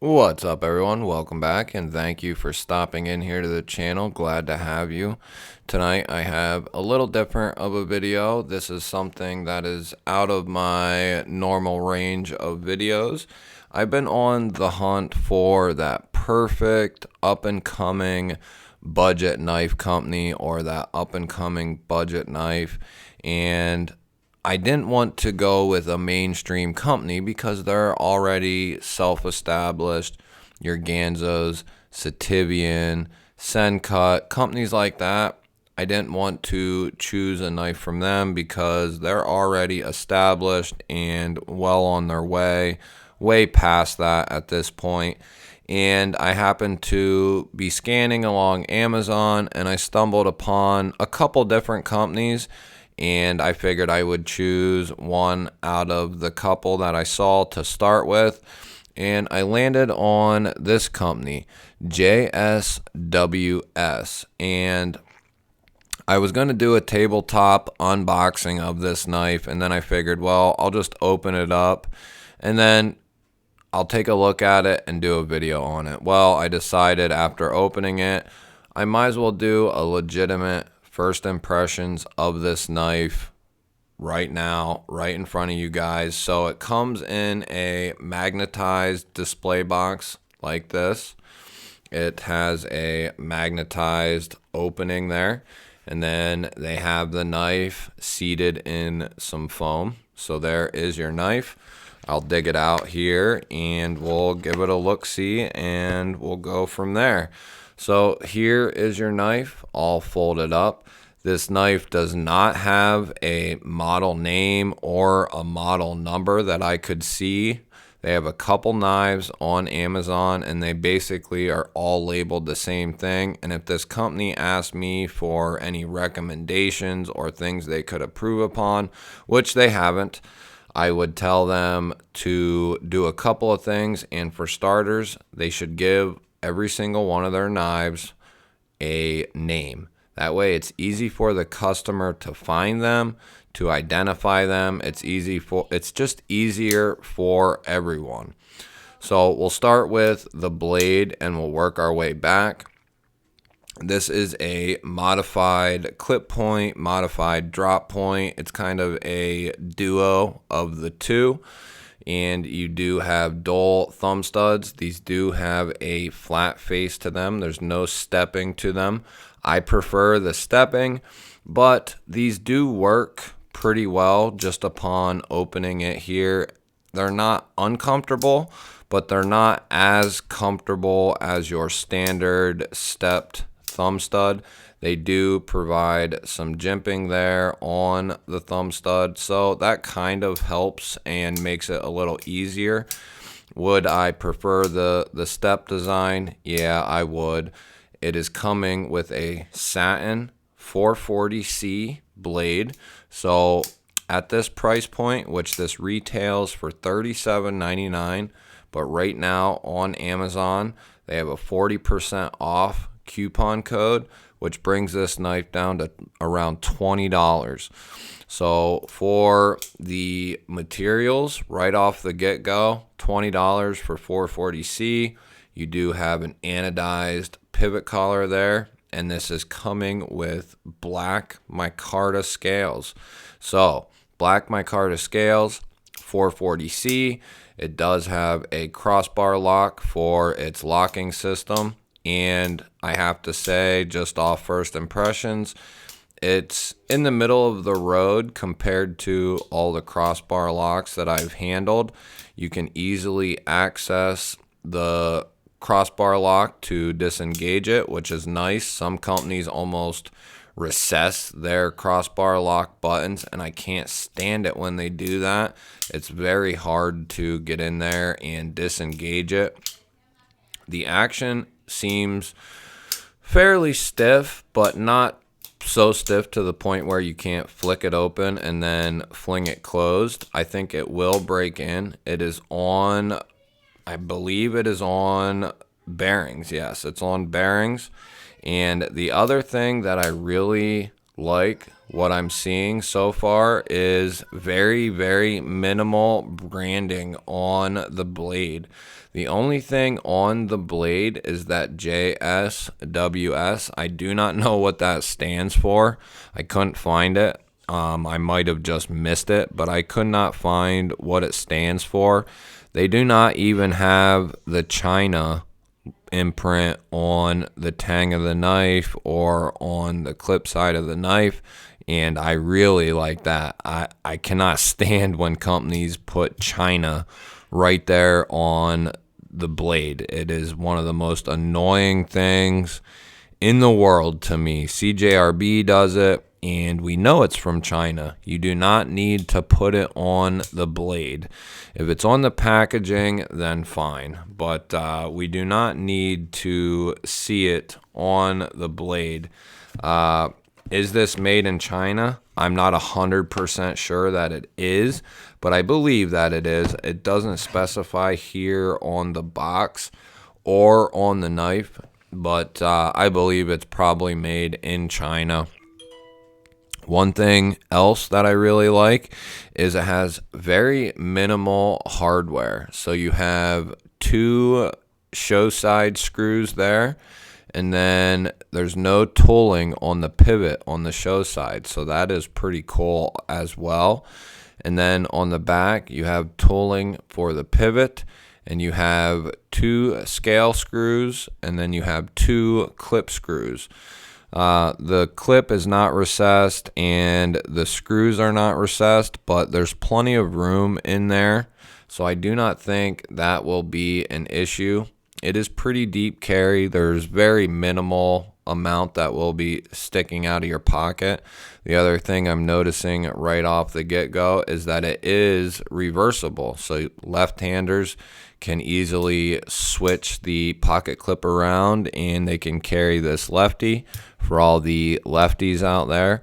What's up, everyone? Welcome back, and thank you for stopping in here to the channel. Glad to have you. Tonight I have a little different of a video. This is something that is out of my normal range of videos. I've been on the hunt for that perfect up-and-coming budget knife company, or that up-and-coming budget knife, and I didn't want to go with a mainstream company because they're already self-established. Your Ganzos, Sativian, Sencut, companies like that. I didn't want to choose a knife from them because they're already established and well on their way past that at this point. And I happened to be scanning along Amazon, and I stumbled upon a couple different companies, and I figured I would choose one out of the couple that I saw to start with, and I landed on this company, JSWS, and I was going to do a tabletop unboxing of this knife, and then I figured, well, I'll just open it up, and then I'll take a look at it and do a video on it. Well, I decided after opening it, I might as well do a legitimate first impressions of this knife right now, right in front of you guys. So it comes in a magnetized display box like this. It has a magnetized opening there, and then they have the knife seated in some foam. So there is your knife. I'll dig it out here and we'll give it a look-see and we'll go from there. So here is your knife all folded up. This knife does not have a model name or a model number that I could see. They have a couple knives on Amazon and they basically are all labeled the same thing. And if this company asked me for any recommendations or things they could improve upon, which they haven't, I would tell them to do a couple of things. And for starters, they should give every single one of their knives a name. That way it's easy for the customer to find them, to identify them. It's just easier for everyone. So we'll start with the blade and we'll work our way back. This is a modified clip point, modified drop point. It's kind of a duo of the two. And you do have dual thumb studs. These do have a flat face to them. There's no stepping to them. I prefer the stepping, but these do work pretty well just upon opening it here. They're not uncomfortable, but they're not as comfortable as your standard stepped thumb stud. They do provide some jimping there on the thumb stud, so that kind of helps and makes it a little easier. Would I prefer the step design? Yeah, I would. It is coming with a satin 440C blade. So at this price point, which this retails for $37.99, but right now on Amazon, they have a 40% off coupon code, which brings this knife down to around $20. So for the materials right off the get-go, $20 for 440C. You do have an anodized pivot collar there, and this is coming with black micarta scales. So black micarta scales, 440C. It does have a crossbar lock for its locking system. And I have to say, just off first impressions, it's in the middle of the road compared to all the crossbar locks that I've handled. You can easily access the crossbar lock to disengage it, which is nice. Some companies almost recess their crossbar lock buttons, and I can't stand it when they do that. It's very hard to get in there and disengage it. The action seems fairly stiff, but not so stiff to the point where you can't flick it open and then fling it closed. I think it will break in. It is on, I believe it is on bearings. Yes, it's on bearings. And the other thing that I really like what I'm seeing so far is very, very minimal branding on the blade. The only thing on the blade is that JSWS. I do not know what that stands for. I couldn't find it. I might have just missed it, but I could not find what it stands for. They do not even have the China imprint on the tang of the knife or on the clip side of the knife, and I really like that. I cannot stand when companies put China right there on the blade. It is one of the most annoying things in the world to me. CJRB does it, and we know it's from China. You do not need to put it on the blade. If it's on the packaging, then fine, but we do not need to see it on the blade. Is this made in China? I'm not 100% sure that it is, but I believe that it is. It doesn't specify here on the box or on the knife, but I believe it's probably made in China. One thing else that I really like is it has very minimal hardware. So you have 2 show side screws there, and then there's no tooling on the pivot on the show side. So that is pretty cool as well. And then on the back, you have tooling for the pivot, and you have 2 scale screws, and then you have 2 clip screws. The clip is not recessed and the screws are not recessed, but there's plenty of room in there, so I do not think that will be an issue. It is pretty deep carry. There's very minimal amount that will be sticking out of your pocket. The other thing I'm noticing right off the get-go is that it is reversible, so left-handers can easily switch the pocket clip around and they can carry this lefty. For all the lefties out there,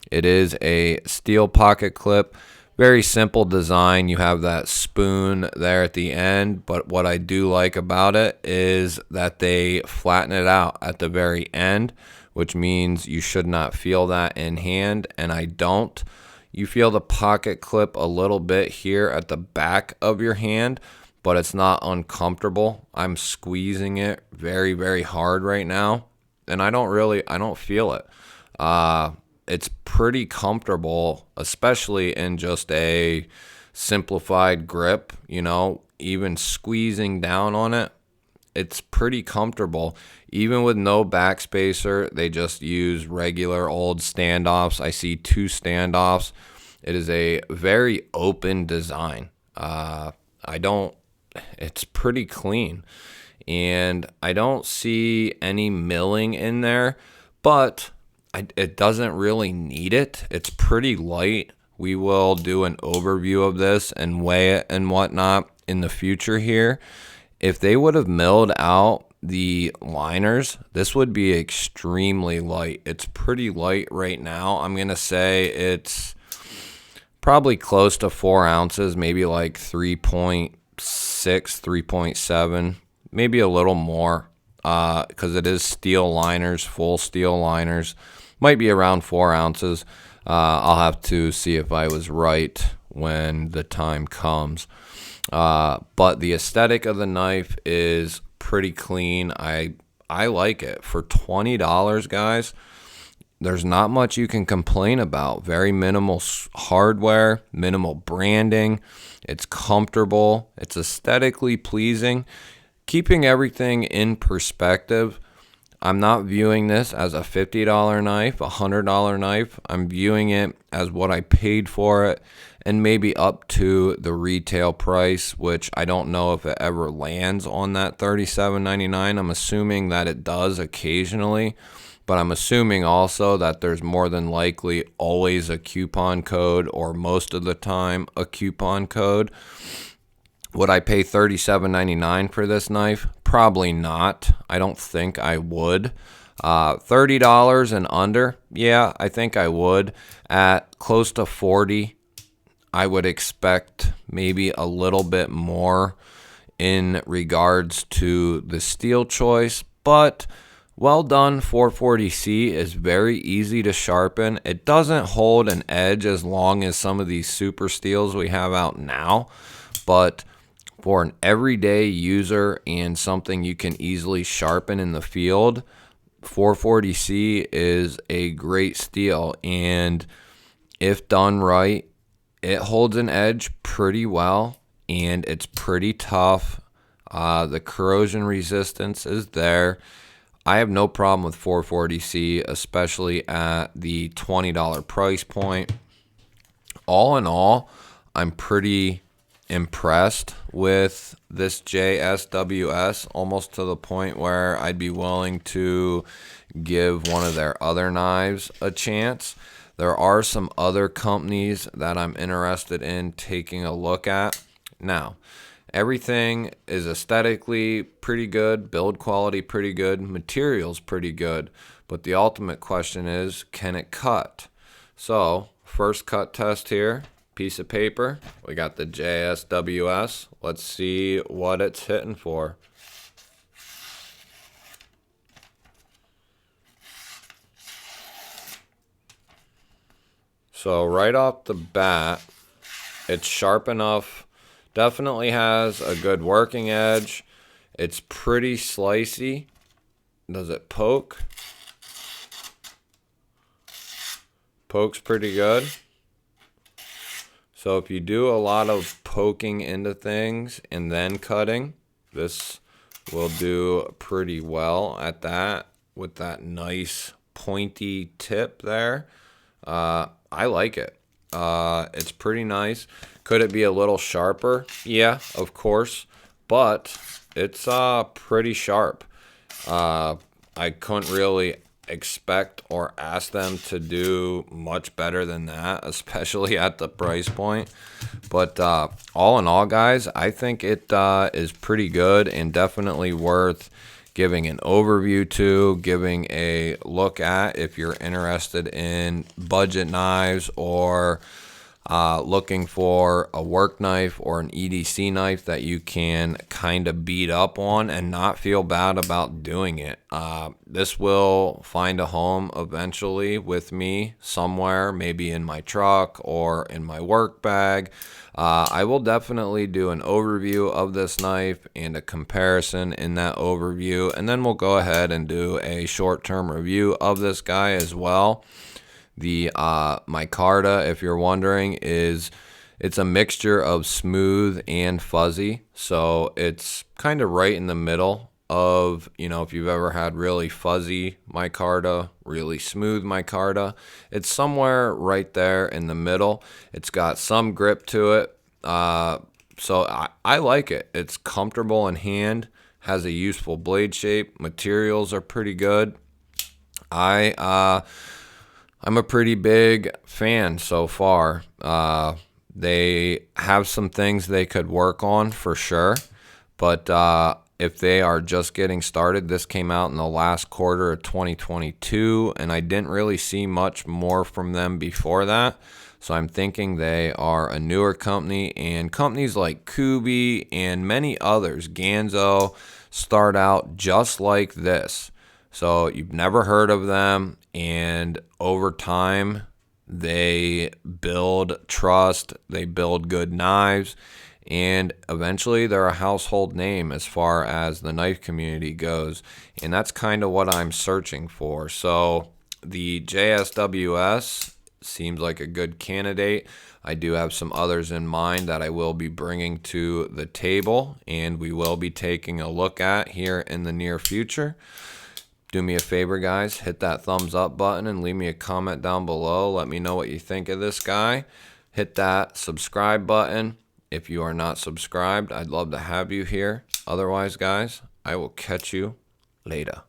it is a steel pocket clip. Very simple design. You have that spoon there at the end, but what I do like about it is that they flatten it out at the very end, which means you should not feel that in hand, and I don't. You feel the pocket clip a little bit here at the back of your hand, but it's not uncomfortable. I'm squeezing it very, very hard right now, and I don't feel it. It's pretty comfortable, especially in just a simplified grip, even squeezing down on it. It's pretty comfortable. Even with no backspacer, they just use regular old standoffs. I see 2 standoffs. It is a very open design. It's pretty clean. And I don't see any milling in there, but it doesn't really need it. It's pretty light. We will do an overview of this and weigh it and whatnot in the future here. If they would have milled out the liners, this would be extremely light. It's pretty light right now. I'm going to say it's probably close to 4 ounces, maybe like 3.6, 3.7, maybe a little more, because it is steel liners, full steel liners. Might be around 4 ounces. I'll have to see if I was right when the time comes. But the aesthetic of the knife is pretty clean. I like it. For $20, guys, there's not much you can complain about. Very minimal hardware, minimal branding. It's comfortable. It's aesthetically pleasing. Keeping everything in perspective, I'm not viewing this as a $50 knife, a $100 knife. I'm viewing it as what I paid for it and maybe up to the retail price, which I don't know if it ever lands on that $37.99. I'm assuming that it does occasionally, but I'm assuming also that there's more than likely always a coupon code, or most of the time a coupon code. Would I pay $37.99 for this knife? Probably not. I don't think I would. $30 and under, yeah, I think I would. At close to $40, I would expect maybe a little bit more in regards to the steel choice, but well done 440C is very easy to sharpen. It doesn't hold an edge as long as some of these super steels we have out now, but For an everyday user and something you can easily sharpen in the field, 440C is a great steal. And if done right, it holds an edge pretty well, and it's pretty tough. The corrosion resistance is there. I have no problem with 440C, especially at the $20 price point. All in all, I'm pretty impressed with this JSWS, almost to the point where I'd be willing to give one of their other knives a chance. There are some other companies that I'm interested in taking a look at. Now, everything is aesthetically pretty good, build quality pretty good, materials pretty good, but the ultimate question is, can it cut? So, first cut test here, piece of paper. We got the JSWS. Let's see what it's hitting for. So right off the bat, it's sharp enough. Definitely has a good working edge. It's pretty slicey. Does it poke? Pokes pretty good. So if you do a lot of poking into things and then cutting, this will do pretty well at that with that nice pointy tip there. I like it. It's pretty nice. Could it be a little sharper? Yeah, of course, but it's pretty sharp. I couldn't really expect or ask them to do much better than that, especially at the price point. But all in all, guys, I think it is pretty good and definitely worth giving an overview to, giving a look at if you're interested in budget knives or looking for a work knife or an EDC knife that you can kind of beat up on and not feel bad about doing it. This will find a home eventually with me somewhere, maybe in my truck or in my work bag. I will definitely do an overview of this knife and a comparison in that overview, and then we'll go ahead and do a short-term review of this guy as well. The micarta, if you're wondering, it's a mixture of smooth and fuzzy, so it's kind of right in the middle of, if you've ever had really fuzzy micarta, really smooth micarta, it's somewhere right there in the middle. It's got some grip to it, so I like it. It's comfortable in hand, has a useful blade shape, materials are pretty good. I'm a pretty big fan so far. They have some things they could work on for sure, but if they are just getting started, this came out in the last quarter of 2022, and I didn't really see much more from them before that. So I'm thinking they are a newer company, and companies like Kubi and many others, Ganzo, start out just like this. So you've never heard of them, and over time, they build trust, they build good knives, and eventually they're a household name as far as the knife community goes. And that's kind of what I'm searching for. So the JSWS seems like a good candidate. I do have some others in mind that I will be bringing to the table, and we will be taking a look at here in the near future. Do me a favor, guys, hit that thumbs up button and leave me a comment down below. Let me know what you think of this guy. Hit that subscribe button. If you are not subscribed, I'd love to have you here. Otherwise, guys, I will catch you later.